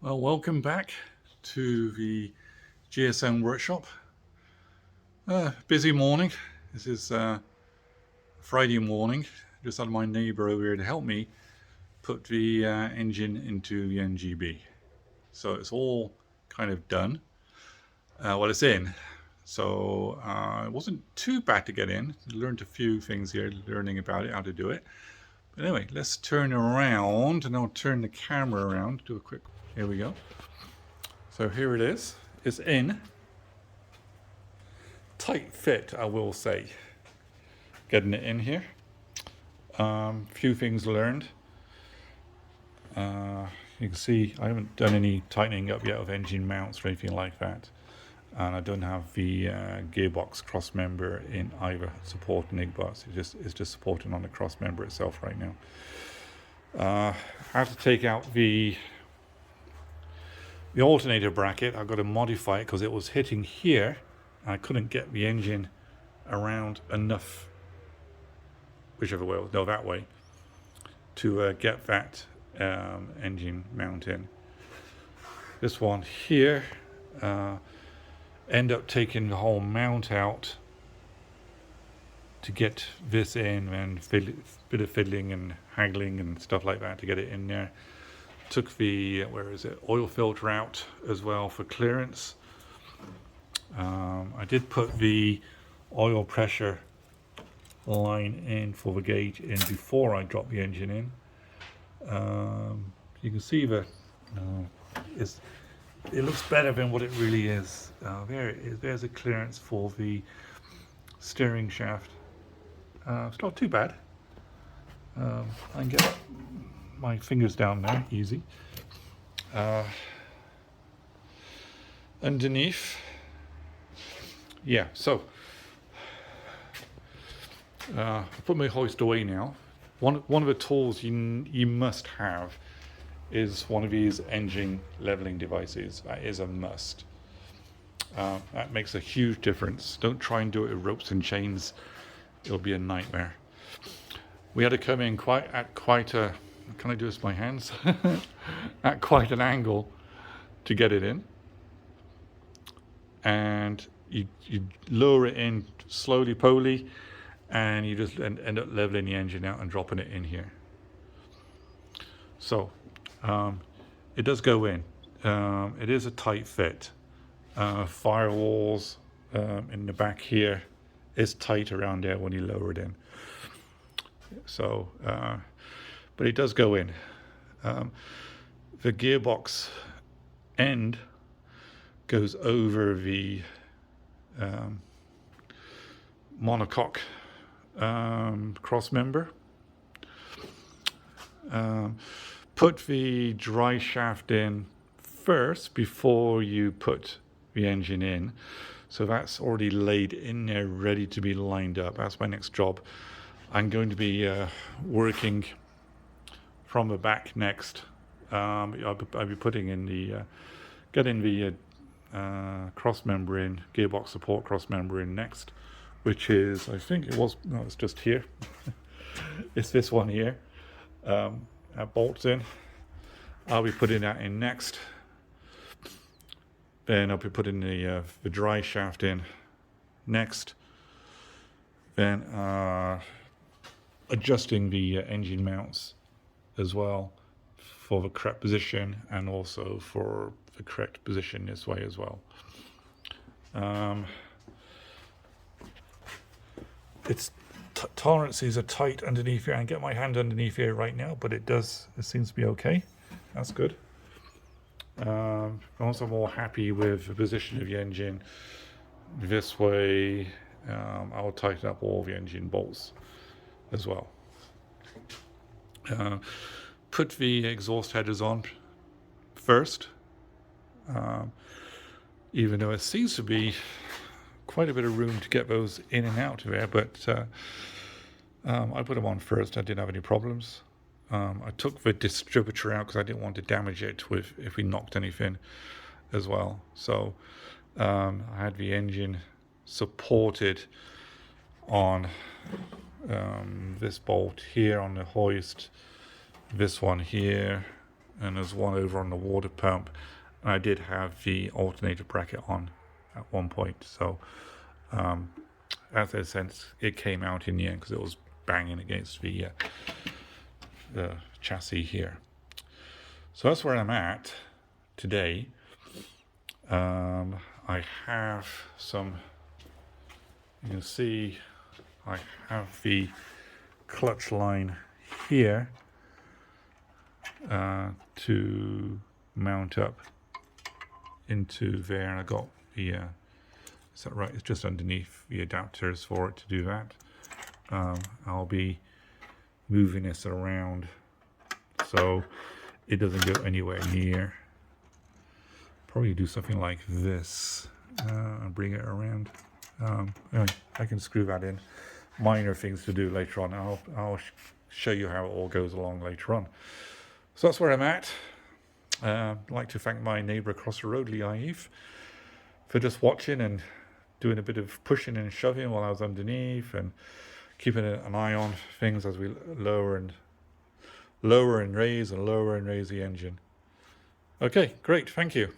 Well, welcome back to the GSM workshop. Busy morning. This is Friday morning. Just had my neighbor over here to help me put the engine into the MGB. So it's all kind of done. Well, it's in. So it wasn't too bad to get in. Learned a few things here, learning about it, how to do it. But anyway, let's turn around and I'll turn the camera around. Do a quick. Here we go. So here it is. It's in. Tight fit, I will say. Getting it in here. Few things learned. You can see I haven't done any tightening up yet of engine mounts or anything like that. And I don't have the gearbox cross member in either supporting IGBOS. It's just supporting on the cross member itself right now. I have to take out the alternator bracket. I've got to modify it because it was hitting here. I couldn't get the engine around enough, whichever way, no, that way, to get that engine mount in. This one here, end up taking the whole mount out to get this in, and bit of fiddling and haggling and stuff like that to get it in there. Took the oil filter out as well for clearance. I did put the oil pressure line in for the gauge in before I dropped the engine in. You can see that it looks better than what it really is. There's a clearance for the steering shaft. It's not too bad. I can get my fingers down there, easy. Underneath, yeah, so I put my hoist away now. One of the tools you must have is one of these engine leveling devices. That is a must. That makes a huge difference. Don't try and do it with ropes and chains. It'll be a nightmare. We had to come in at quite a, can I do this with my hands? At quite an angle to get it in. And you lower it in slowly, polely, and you just end up leveling the engine out and dropping it in here. So it does go in. It is a tight fit. Firewalls in the back here is tight around there when you lower it in. So, but it does go in. The gearbox end goes over the monocoque cross member. Put the dry shaft in first before you put the engine in. So that's already laid in there, ready to be lined up. That's my next job. I'm going to be working from the back next. I'll be putting in the, getting the cross member in, gearbox support cross member in next, which is, I think it was, no, it's just here. It's this one here. That bolts in. I'll be putting that in next. Then I'll be putting the dry shaft in next. Then adjusting the engine mounts as well for the correct position, and also for the correct position this way as well. Its tolerances are tight underneath here. I can get my hand underneath here right now, but it seems to be okay. That's good. I'm also more happy with the position of the engine this way. I'll tighten up all the engine bolts as well. Put the exhaust headers on first, even though it seems to be quite a bit of room to get those in and out of there, but I put them on first. I didn't have any problems. I took the distributor out because I didn't want to damage it if we knocked anything as well. So I had the engine supported on this bolt here on the hoist, this one here, and there's one over on the water pump. And I did have the alternator bracket on at one point, so as a sense, it came out in the end because it was banging against the chassis here. So that's where I'm at today. I have some, you can see I have the clutch line here to mount up into there, and I got the is that right? It's just underneath the adapters for it to do that. I'll be moving this around so it doesn't go anywhere near. Probably do something like this and bring it around. Anyway, I can screw that in. Minor things to do later on. I'll show you how it all goes along later on. So that's where I'm at. I'd like to thank my neighbour across the road, Lee Eve, for just watching and doing a bit of pushing and shoving while I was underneath, and keeping an eye on things as we lower and raise the engine. Okay, great, thank you.